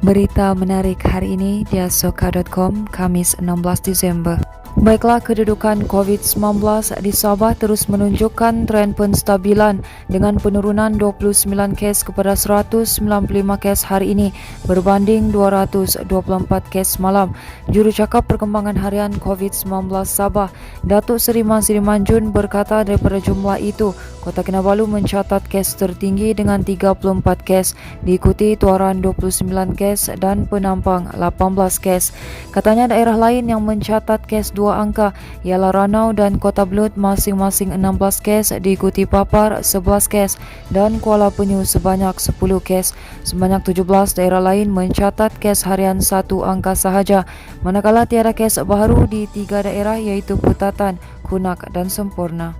Berita menarik hari ini di asoka.com, Kamis 16 Desember. Baiklah, kedudukan COVID-19 di Sabah terus menunjukkan tren penstabilan dengan penurunan 29 kes kepada 195 kes hari ini berbanding 224 kes malam. Jurucakap Perkembangan Harian COVID-19 Sabah, Datuk Seri Masri Manjun berkata daripada jumlah itu, Kota Kinabalu mencatat kes tertinggi dengan 34 kes, diikuti Tuaran 29 kes dan Penampang 18 kes. Katanya daerah lain yang mencatat kes dua angka ialah Ranau dan Kota Belud masing-masing 16 kes, diikuti Papar 11 kes dan Kuala Penyu sebanyak 10 kes. Sebanyak 17 daerah lain mencatat kes harian satu angka sahaja, manakala tiada kes baru di 3 daerah iaitu Putatan, Kunak dan Semporna.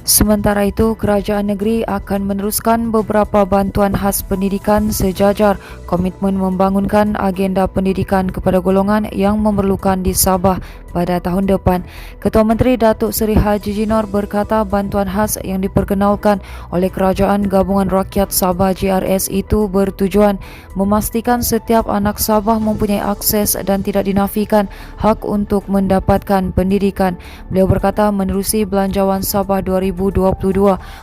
Sementara itu, kerajaan negeri akan meneruskan beberapa bantuan khas pendidikan sejajar komitmen membangunkan agenda pendidikan kepada golongan yang memerlukan di Sabah pada tahun depan. Ketua Menteri Datuk Seri Haji Jinor berkata bantuan khas yang diperkenalkan oleh Kerajaan Gabungan Rakyat Sabah GRS itu bertujuan memastikan setiap anak Sabah mempunyai akses dan tidak dinafikan hak untuk mendapatkan pendidikan. Beliau berkata menerusi Belanjawan Sabah 2022,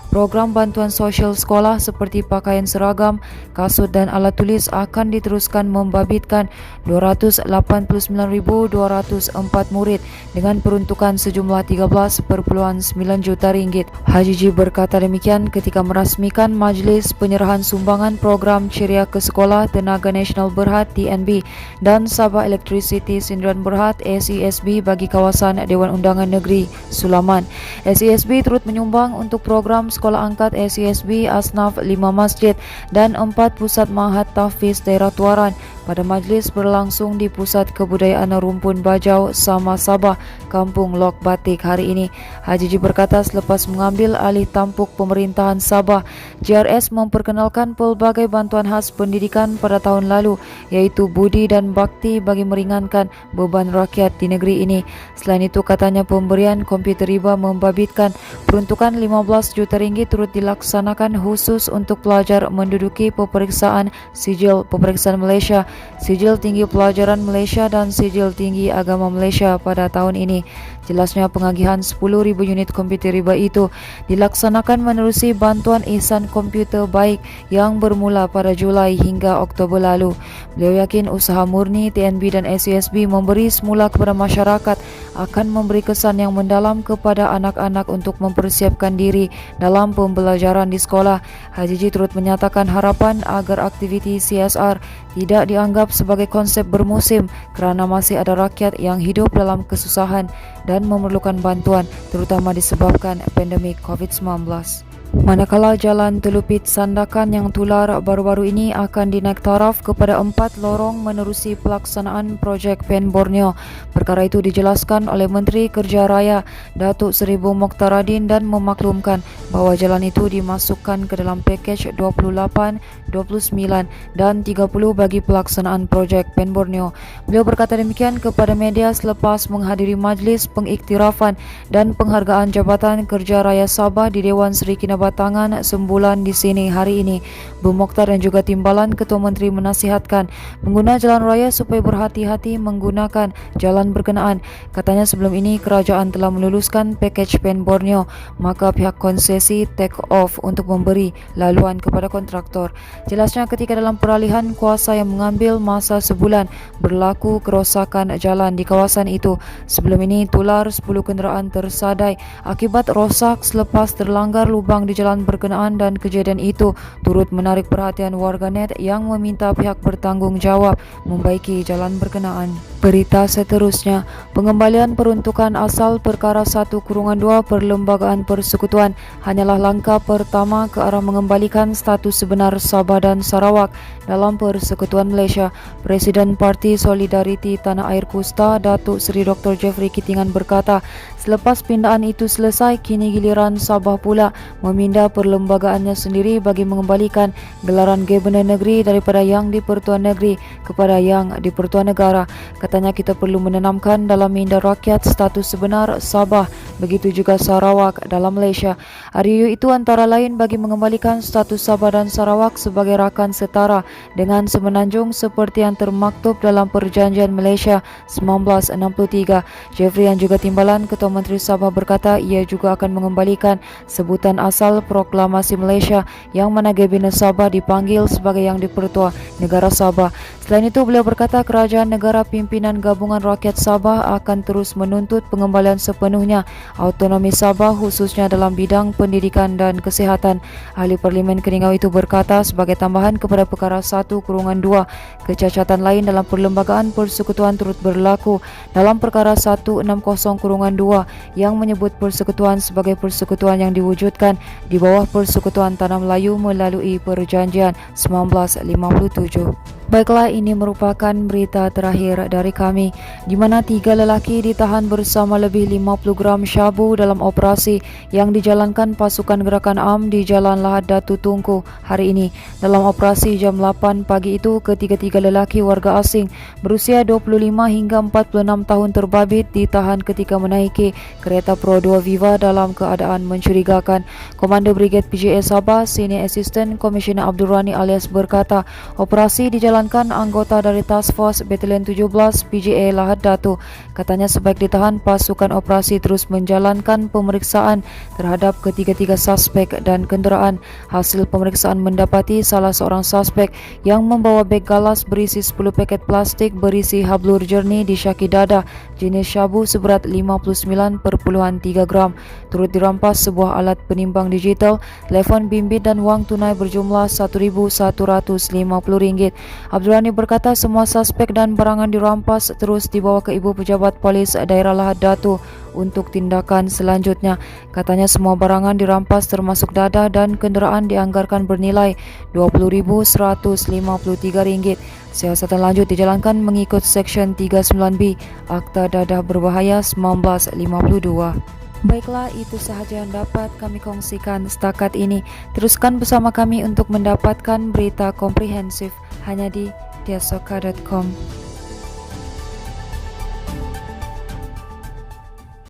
program bantuan sosial sekolah seperti pakaian seragam, kasut dan alat tulis akan diteruskan membabitkan 289,204 murid dengan peruntukan sejumlah 13.9 juta ringgit. Haji Ji berkata demikian ketika merasmikan Majlis Penyerahan Sumbangan Program Ceria ke Sekolah Tenaga Nasional Berhad TNB dan Sabah Electricity Sindiran Berhad SESB bagi kawasan Dewan Undangan Negeri Sulaman. SESB turut menyumbang untuk program sekolah angkat SESB Asnaf 5 masjid dan 4 pusat mahat tahfiz daerah Tuaran. Pada majlis berlangsung di Pusat Kebudayaan Rumpun Bajau Sama Sabah, Kampung Lok Batik hari ini. Haji Ji berkata selepas mengambil alih tampuk pemerintahan Sabah, GRS memperkenalkan pelbagai bantuan khas pendidikan pada tahun lalu, iaitu budi dan bakti bagi meringankan beban rakyat di negeri ini. Selain itu, katanya pemberian komputer riba membabitkan peruntukan 15 juta ringgit turut dilaksanakan khusus untuk pelajar menduduki peperiksaan Sijil Peperiksaan Malaysia, Sijil Tinggi Pelajaran Malaysia dan Sijil Tinggi Agama Malaysia pada tahun ini. Jelasnya pengagihan 10,000 unit komputer riba itu dilaksanakan menerusi bantuan ihsan komputer baik yang bermula pada Julai hingga Oktober lalu. Beliau yakin usaha murni TNB dan SESB memberi semula kepada masyarakat akan memberi kesan yang mendalam kepada anak-anak untuk mempersiapkan diri dalam pembelajaran di sekolah. Haji Ji turut menyatakan harapan agar aktiviti CSR tidak dianggap sebagai konsep bermusim kerana masih ada rakyat yang hidup dalam kesusahan dan memerlukan bantuan, terutama disebabkan pandemik COVID-19. Manakala Jalan Telupit Sandakan yang tular baru-baru ini akan dinaik taraf kepada 4 lorong menerusi pelaksanaan projek PEN Borneo. Perkara itu dijelaskan oleh Menteri Kerja Raya Datuk Seri Bung Mokhtaradin dan memaklumkan bahawa jalan itu dimasukkan ke dalam pakej 28, 29 dan 30 bagi pelaksanaan projek PEN Borneo. Beliau berkata demikian kepada media selepas menghadiri majlis pengiktirafan dan penghargaan Jabatan Kerja Raya Sabah di Dewan Seri Kinabatangan sembulan di sini hari ini. Bung Mokhtar dan juga timbalan Ketua Menteri menasihatkan pengguna jalan raya supaya berhati-hati menggunakan jalan berkenaan. Katanya sebelum ini kerajaan telah meluluskan pakej PEN Borneo, maka pihak konsesi take off untuk memberi laluan kepada kontraktor. Jelasnya ketika dalam peralihan kuasa yang mengambil masa sebulan berlaku kerosakan jalan di kawasan itu. Sebelum ini tular 10 kenderaan tersadai akibat rosak selepas terlanggar lubang di jalan berkenaan dan kejadian itu turut menarik perhatian warganet yang meminta pihak bertanggungjawab membaiki jalan berkenaan. Berita seterusnya, pengembalian peruntukan asal perkara 1/2 Perlembagaan Persekutuan hanyalah langkah pertama ke arah mengembalikan status sebenar Sabah dan Sarawak dalam Persekutuan Malaysia. Presiden Parti Solidariti Tanah Air Kusta, Datuk Seri Dr. Jeffrey Kitingan berkata, selepas pindaan itu selesai, kini giliran Sabah pula memindah perlembagaannya sendiri bagi mengembalikan gelaran Gabenor Negeri daripada Yang di-Pertuan Negeri kepada Yang di-Pertuan Negara. Kata Katanya kita perlu menanamkan dalam minda rakyat status sebenar Sabah, begitu juga Sarawak dalam Malaysia. RUU itu antara lain bagi mengembalikan status Sabah dan Sarawak sebagai rakan setara dengan semenanjung seperti yang termaktub dalam Perjanjian Malaysia 1963. Jeffrey yang juga timbalan Ketua Menteri Sabah berkata ia juga akan mengembalikan sebutan asal Proklamasi Malaysia yang mana Kabinet Sabah dipanggil sebagai Yang di-Pertua Negara Sabah. Selain itu, beliau berkata kerajaan negara pimpinan Gabungan Rakyat Sabah akan terus menuntut pengembalian sepenuhnya autonomi Sabah khususnya dalam bidang pendidikan dan kesihatan. Ahli Parlimen Keningau itu berkata sebagai tambahan kepada perkara 1/2, kecacatan lain dalam perlembagaan persekutuan turut berlaku dalam perkara 160/2 yang menyebut persekutuan sebagai persekutuan yang diwujudkan di bawah Persekutuan Tanah Melayu melalui Perjanjian 1957. Baiklah, ini merupakan berita terakhir dari kami, di mana 3 lelaki ditahan bersama lebih 50 gram syabu dalam operasi yang dijalankan pasukan Gerakan AM di Jalan Lahad Datu Tunku hari ini. Dalam operasi jam 8 pagi itu, ketiga-tiga lelaki warga asing berusia 25 hingga 46 tahun terbabit ditahan ketika menaiki kereta Pro 2 Viva dalam keadaan mencurigakan. Komander Brigade PJA Sabah, Senior Assistant Commissioner Abdul Rani alias berkata, operasi dijalankan anggota dari Task Force Batalion 17 PJA Lahad Datu. Katanya sebaik ditahan, pasukan operasi terus menjalankan pemeriksaan terhadap ketiga-tiga suspek dan kenderaan. Hasil pemeriksaan mendapati salah seorang suspek yang membawa beg galas berisi 10 paket plastik berisi hablur jernih di syaki dada jenis syabu seberat 59.3 gram. Turut dirampas sebuah alat penimbang digital, telefon bimbit dan wang tunai berjumlah RM1.150. Abdul Rani berkata semua suspek dan barangan dirampas terus dibawa ke Ibu Pejabat Polis Daerah Lahad Datu untuk tindakan selanjutnya. Katanya semua barangan dirampas termasuk dada dan kenderaan dianggarkan bernilai RM20.153. Siasatan lanjut dijalankan mengikut Seksyen 39B Akta Dadah Berbahaya 1952. Baiklah, itu sahaja yang dapat kami kongsikan setakat ini. Teruskan bersama kami untuk mendapatkan berita komprehensif hanya di diasoka.com.